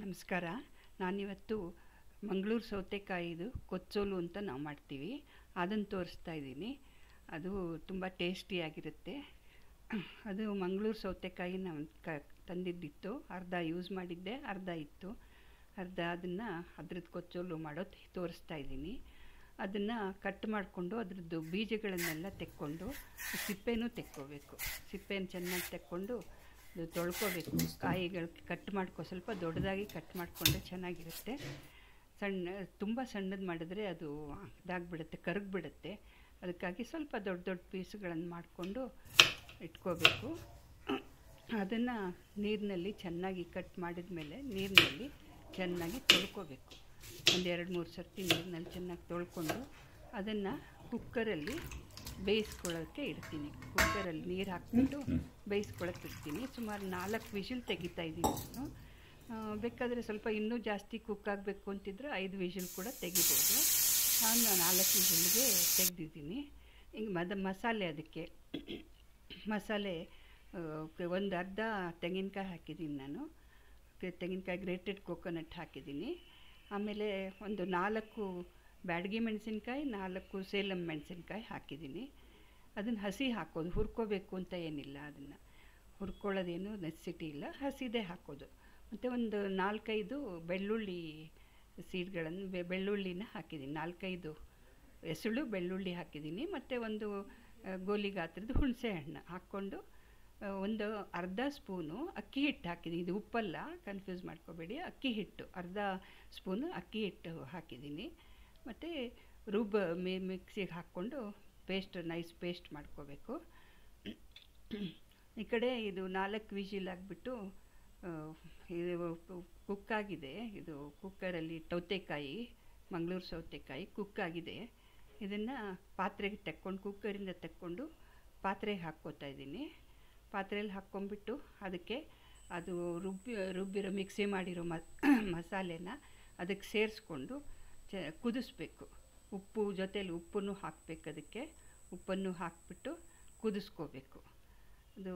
ನಮಸ್ಕಾರ. ನಾನಿವತ್ತು ಮಂಗಳೂರು ಸೌತೆಕಾಯಿದು ಕೊಚ್ಚೋಲು ಅಂತ ನಾವು ಮಾಡ್ತೀವಿ, ಅದನ್ನು ತೋರಿಸ್ತಾ ಇದ್ದೀನಿ. ಅದು ತುಂಬ ಟೇಸ್ಟಿಯಾಗಿರುತ್ತೆ. ಅದು ಮಂಗಳೂರು ಸೌತೆಕಾಯಿ ನಾವು ತಂದಿದ್ದಿತ್ತು, ಅರ್ಧ ಯೂಸ್ ಮಾಡಿದ್ದೆ, ಅರ್ಧ ಇತ್ತು. ಅದನ್ನು ಅದ್ರದ್ದು ಕೊಚ್ಚೋಲು ಮಾಡೋದು ತೋರಿಸ್ತಾ ಇದ್ದೀನಿ. ಅದನ್ನು ಕಟ್ ಮಾಡಿಕೊಂಡು ಅದರದ್ದು ಬೀಜಗಳನ್ನೆಲ್ಲ ತೆಕ್ಕೊಂಡು ಸಿಪ್ಪೆನೂ ತೆಕ್ಕೋಬೇಕು. ಸಿಪ್ಪೆನ ಚೆನ್ನಾಗಿ ತೆಕ್ಕೊಂಡು ತೊಳ್ಕೊಬೇಕು. ಕಾಯಿಗಳು ಕಟ್ ಮಾಡ್ಕೊ, ಸ್ವಲ್ಪ ದೊಡ್ಡದಾಗಿ ಕಟ್ ಮಾಡಿಕೊಂಡ್ರೆ ಚೆನ್ನಾಗಿರುತ್ತೆ. ತುಂಬ ಸಣ್ಣದು ಮಾಡಿದ್ರೆ ಅದು ಇದಾಗಿಬಿಡುತ್ತೆ, ಕರಗಿಬಿಡುತ್ತೆ. ಅದಕ್ಕಾಗಿ ಸ್ವಲ್ಪ ದೊಡ್ಡ ದೊಡ್ಡ ಪೀಸ್ಗಳನ್ನು ಮಾಡಿಕೊಂಡು ಇಟ್ಕೋಬೇಕು. ಅದನ್ನು ನೀರಿನಲ್ಲಿ ಚೆನ್ನಾಗಿ ಕಟ್ ಮಾಡಿದ ಮೇಲೆ ನೀರಿನಲ್ಲಿ ಚೆನ್ನಾಗಿ ತೊಳ್ಕೊಬೇಕು. ಒಂದು 2-3 ಸರ್ತಿ ನೀರಿನಲ್ಲಿ ಚೆನ್ನಾಗಿ ತೊಳ್ಕೊಂಡು ಅದನ್ನು ಕುಕ್ಕರಲ್ಲಿ ಬೇಯಿಸ್ಕೊಳ್ಳೋಕ್ಕೆ ಇಡ್ತೀನಿ. ಕುಕ್ಕರಲ್ಲಿ ನೀರು ಹಾಕ್ಬಿಟ್ಟು ಬೇಯಿಸ್ಕೊಳ್ಳೋಕೆ ಇಡ್ತೀನಿ. ಸುಮಾರು 4 ವಿಷಿಲ್ ತೆಗಿತಾ ಇದ್ದೀನಿ ನಾನು. ಬೇಕಾದರೆ ಸ್ವಲ್ಪ ಇನ್ನೂ ಜಾಸ್ತಿ ಕುಕ್ ಆಗಬೇಕು ಅಂತಿದ್ರೆ 5 ವಿಷಿಲ್ ಕೂಡ ತೆಗಿಬೋದು. ನಾನು 4 ವಿಷಿಲ್ಗೆ ತೆಗೆದಿದ್ದೀನಿ. ಹಿಂಗೆ ಮಸಾಲೆ, ಅದಕ್ಕೆ ಮಸಾಲೆ ಒಂದು ಅರ್ಧ ತೆಂಗಿನಕಾಯಿ ಹಾಕಿದ್ದೀನಿ ನಾನು. ತೆಂಗಿನಕಾಯಿ ಗ್ರೇಟೆಡ್ ಕೋಕೋನಟ್ ಹಾಕಿದ್ದೀನಿ. ಆಮೇಲೆ ಒಂದು 4 ಬ್ಯಾಡಗಿ ಮೆಣಸಿನ್ಕಾಯಿ, 4 ಸೇಲಂ ಮೆಣಸಿನ್ಕಾಯಿ ಹಾಕಿದ್ದೀನಿ. ಅದನ್ನು ಹಸಿ ಹಾಕೋದು, ಹುರ್ಕೋಬೇಕು ಅಂತ ಏನಿಲ್ಲ. ಅದನ್ನು ಹುರ್ಕೊಳ್ಳೋದೇನು ನೆಸಿಟಿ ಇಲ್ಲ, ಹಸಿದೇ ಹಾಕೋದು. ಮತ್ತು ಒಂದು 4-5 ಬೆಳ್ಳುಳ್ಳಿ ಸೀಡ್ಗಳನ್ನು, ಬೆಳ್ಳುಳ್ಳಿನ ಹಾಕಿದ್ದೀನಿ. 4-5 ಎಸಳು ಬೆಳ್ಳುಳ್ಳಿ ಹಾಕಿದ್ದೀನಿ. ಮತ್ತು ಒಂದು ಗೋಲಿ ಗಾತ್ರದ ಹುಣಸೆ ಹಣ್ಣು ಹಾಕ್ಕೊಂಡು ಒಂದು ಅರ್ಧ ಸ್ಪೂನು ಅಕ್ಕಿ ಹಿಟ್ಟು ಹಾಕಿದ್ದೀನಿ. ಇದು ಉಪ್ಪಲ್ಲ, ಕನ್ಫ್ಯೂಸ್ ಮಾಡ್ಕೋಬೇಡಿ. ಅಕ್ಕಿ ಹಿಟ್ಟು, ಅರ್ಧ ಸ್ಪೂನು ಅಕ್ಕಿ ಹಿಟ್ಟು ಹಾಕಿದ್ದೀನಿ. ಮತ್ತು ಮಿಕ್ಸಿಗೆ ಹಾಕ್ಕೊಂಡು ನೈಸ್ ಪೇಸ್ಟ್ ಮಾಡ್ಕೋಬೇಕು. ಈ ಕಡೆ ಇದು 4 ವಿಷಿಲ್ ಆಗಿಬಿಟ್ಟು ಇದು ಕುಕ್ಕಾಗಿದೆ. ಇದು ಕುಕ್ಕರಲ್ಲಿ ಸೌತೆಕಾಯಿ, ಮಂಗಳೂರು ಸೌತೆಕಾಯಿ ಕುಕ್ಕಾಗಿದೆ. ಇದನ್ನು ಪಾತ್ರೆಗೆ ತೆಕ್ಕೊಂಡು, ಕುಕ್ಕರಿಂದ ತೆಕ್ಕೊಂಡು ಪಾತ್ರೆಗೆ ಹಾಕ್ಕೋತಾ ಇದ್ದೀನಿ. ಪಾತ್ರೆಯಲ್ಲಿ ಹಾಕ್ಕೊಂಬಿಟ್ಟು ಅದಕ್ಕೆ ಅದು ರುಬ್ಬಿರೋ ಮಿಕ್ಸಿ ಮಾಡಿರೋ ಮಸಾಲೆನ ಅದಕ್ಕೆ ಸೇರಿಸ್ಕೊಂಡು ಕುದಿಸ್ಬೇಕು. ಉಪ್ಪು ಜೊತೆಲಿ ಉಪ್ಪನ್ನು ಹಾಕಬೇಕು. ಅದಕ್ಕೆ ಉಪ್ಪನ್ನು ಹಾಕಿಬಿಟ್ಟು ಕುದಿಸ್ಕೋಬೇಕು. ಅದು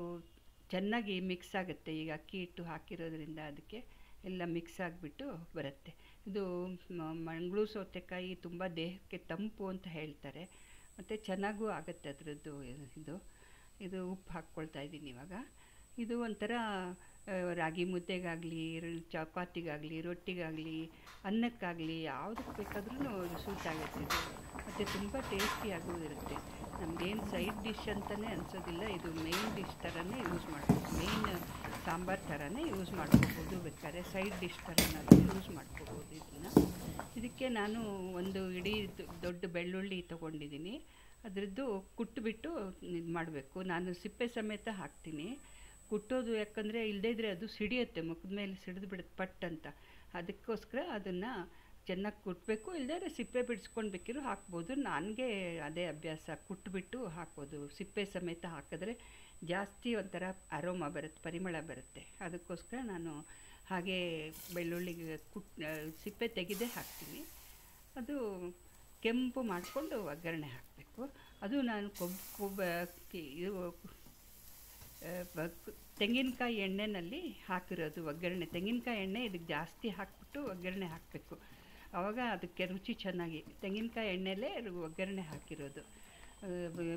ಚೆನ್ನಾಗಿ ಮಿಕ್ಸ್ ಆಗುತ್ತೆ. ಈಗ ಅಕ್ಕಿ ಹಿಟ್ಟು ಹಾಕಿರೋದ್ರಿಂದ ಅದಕ್ಕೆ ಎಲ್ಲ ಮಿಕ್ಸ್ ಆಗಿಬಿಟ್ಟು ಬರುತ್ತೆ. ಇದು ಮಂಗಳೂರು ಸೌತೆಕಾಯಿ ತುಂಬ ದೇಹಕ್ಕೆ ತಂಪು ಅಂತ ಹೇಳ್ತಾರೆ, ಮತ್ತು ಚೆನ್ನಾಗೂ ಆಗುತ್ತೆ ಅದರದ್ದು. ಇದು ಉಪ್ಪು ಹಾಕ್ಕೊಳ್ತಾ ಇದ್ದೀನಿ ಇವಾಗ. ಇದು ಒಂಥರ ರಾಗಿ ಮುದ್ದೆಗಾಗಲಿ, ಚಪಾತಿಗಾಗಲಿ, ರೊಟ್ಟಿಗಾಗಲಿ, ಅನ್ನಕ್ಕಾಗಲಿ ಯಾವುದಕ್ಕೆ ಬೇಕಾದ್ರೂ ಸೂಟ್ ಆಗುತ್ತೆ ಇದು. ಮತ್ತು ತುಂಬ ಟೇಸ್ಟಿಯಾಗಿರುತ್ತೆ. ನಮಗೇನು ಸೈಡ್ ಡಿಶ್ ಅಂತಲೇ ಅನಿಸೋದಿಲ್ಲ. ಇದು ಮೇಯ್ನ್ ಡಿಶ್ ಥರನೇ ಯೂಸ್ ಮಾಡ್ಬೋದು, ಮೇಯ್ನ್ ಸಾಂಬಾರು ಥರನೇ ಯೂಸ್ ಮಾಡ್ಕೋಬೋದು. ಬೇಕಾದ್ರೆ ಸೈಡ್ ಡಿಶ್ ಥರನಾದರೂ ಯೂಸ್ ಮಾಡ್ಕೋಬೋದು ಇದನ್ನು. ಇದಕ್ಕೆ ನಾನು ಒಂದು ಇಡೀ ದೊಡ್ಡ ಬೆಳ್ಳುಳ್ಳಿ ತೊಗೊಂಡಿದ್ದೀನಿ. ಅದರದ್ದು ಕುಟ್ಬಿಟ್ಟು ಇದು ಮಾಡಬೇಕು. ನಾನು ಸಿಪ್ಪೆ ಸಮೇತ ಹಾಕ್ತೀನಿ. ಕುಟ್ಟೋದು ಯಾಕಂದರೆ ಇಲ್ಲದೇ ಇದ್ದರೆ ಅದು ಸಿಡಿಯುತ್ತೆ, ಮುಖದ ಮೇಲೆ ಸಿಡಿದು ಬಿಡುತ್ತೆ ಪಟ್ ಅಂತ. ಅದಕ್ಕೋಸ್ಕರ ಅದನ್ನು ಚೆನ್ನಾಗಿ ಕುಟ್ಟಬೇಕು. ಇಲ್ಲದೇ ಸಿಪ್ಪೆ ಬಿಡಿಸ್ಕೊಂಡು ಬೇಕಿರೋ ಹಾಕ್ಬೋದು. ನನಗೆ ಅದೇ ಅಭ್ಯಾಸ, ಕುಟ್ಬಿಟ್ಟು ಹಾಕೋದು. ಸಿಪ್ಪೆ ಸಮೇತ ಹಾಕಿದ್ರೆ ಜಾಸ್ತಿ ಒಂಥರ ಅರೋಮ ಬರುತ್ತೆ, ಪರಿಮಳ ಬರುತ್ತೆ. ಅದಕ್ಕೋಸ್ಕರ ನಾನು ಹಾಗೇ ಬೆಳ್ಳುಳ್ಳಿಗೆ ಸಿಪ್ಪೆ ತೆಗೆದೇ ಹಾಕ್ತೀನಿ. ಅದು ಕೆಂಪು ಮಾಡಿಕೊಂಡು ಒಗ್ಗರಣೆ ಹಾಕಬೇಕು. ಅದು ನಾನು ತೆಂಗಿನಕಾಯಿ ಎಣ್ಣೆಯಲ್ಲಿ ಹಾಕಿರೋದು ಒಗ್ಗರಣೆ. ತೆಂಗಿನಕಾಯಿ ಎಣ್ಣೆ ಇದಕ್ಕೆ ಜಾಸ್ತಿ ಹಾಕಿಬಿಟ್ಟು ಒಗ್ಗರಣೆ ಹಾಕಬೇಕು. ಆವಾಗ ಅದಕ್ಕೆ ರುಚಿ ಚೆನ್ನಾಗಿ. ತೆಂಗಿನಕಾಯಿ ಎಣ್ಣೆಲೇ ಒಗ್ಗರಣೆ ಹಾಕಿರೋದು.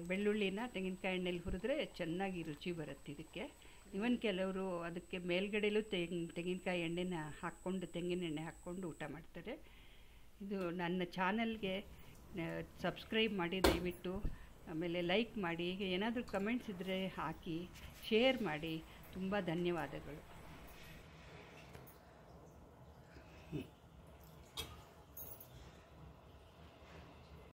ಬೆಳ್ಳುಳ್ಳಿನ ತೆಂಗಿನಕಾಯಿ ಎಣ್ಣೆಲಿ ಹುರಿದ್ರೆ ಚೆನ್ನಾಗಿ ರುಚಿ ಬರುತ್ತೆ ಇದಕ್ಕೆ. ಇವನ್ ಕೆಲವರು ಅದಕ್ಕೆ ಮೇಲ್ಗಡೆಲೂ ತೆಂಗಿನಕಾಯಿ ಎಣ್ಣೆನ ಹಾಕ್ಕೊಂಡು, ತೆಂಗಿನ ಎಣ್ಣೆ ಹಾಕ್ಕೊಂಡು ಊಟ ಮಾಡ್ತಾರೆ. ಇದು ನನ್ನ ಚಾನಲ್ಗೆ ಸಬ್ಸ್ಕ್ರೈಬ್ ಮಾಡಿ ದಯವಿಟ್ಟು. ಆಮೇಲೆ ಲೈಕ್ ಮಾಡಿ. ಏನಾದರೂ ಕಮೆಂಟ್ಸ್ ಇದ್ದರೆ ಹಾಕಿ, ಶೇರ್ ಮಾಡಿ. ತುಂಬ ಧನ್ಯವಾದಗಳು.